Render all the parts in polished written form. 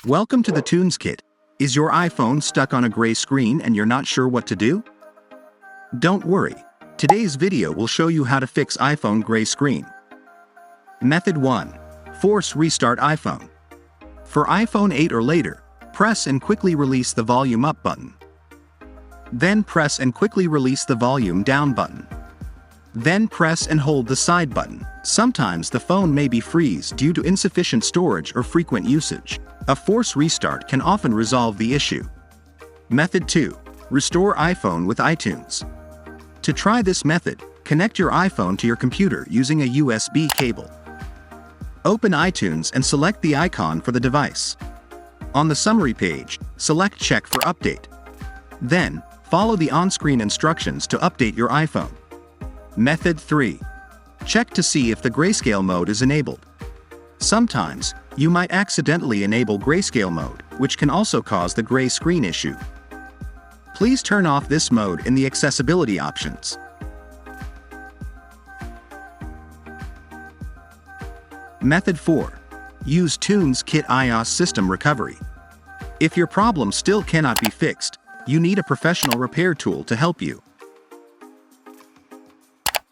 Welcome to the TunesKit. Is your iPhone stuck on a gray screen and you're not sure what to do? Don't worry. Today's video will show you how to fix iPhone gray screen. Method 1. Force restart iPhone. For iPhone 8 or later, press and quickly release the volume up button. Then press and quickly release the volume down button. Then press and hold the side button. Sometimes the phone may be freeze due to insufficient storage or frequent usage. A force restart can often resolve the issue. Method 2. Restore iPhone with iTunes. To try this method, connect your iPhone to your computer using a USB cable. Open iTunes and select the icon for the device. On the summary page, select Check for Update. Then, follow the on-screen instructions to update your iPhone. Method 3. Check to see if the Grayscale mode is enabled. Sometimes, you might accidentally enable Grayscale mode, which can also cause the gray screen issue. Please turn off this mode in the accessibility options. Method 4. Use TunesKit iOS system recovery. If your problem still cannot be fixed, you need a professional repair tool to help you.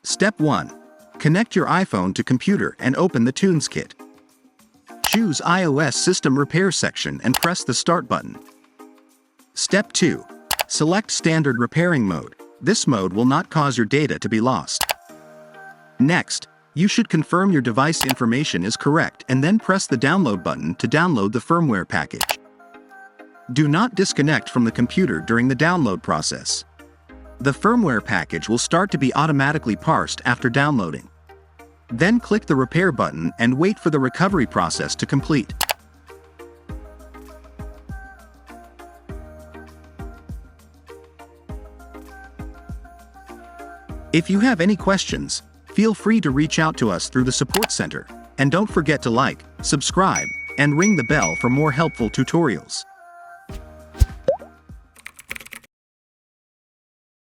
Step 1. Connect your iPhone to computer and open the TunesKit. Choose iOS System Repair section and press the Start button. Step 2. Select Standard Repairing Mode. This mode will not cause your data to be lost. Next, you should confirm your device information is correct and then press the Download button to download the firmware package. Do not disconnect from the computer during the download process. The firmware package will start to be automatically parsed after downloading. Then click the Repair button and wait for the recovery process to complete. If you have any questions, feel free to reach out to us through the support center, and don't forget to like, subscribe, and ring the bell for more helpful tutorials.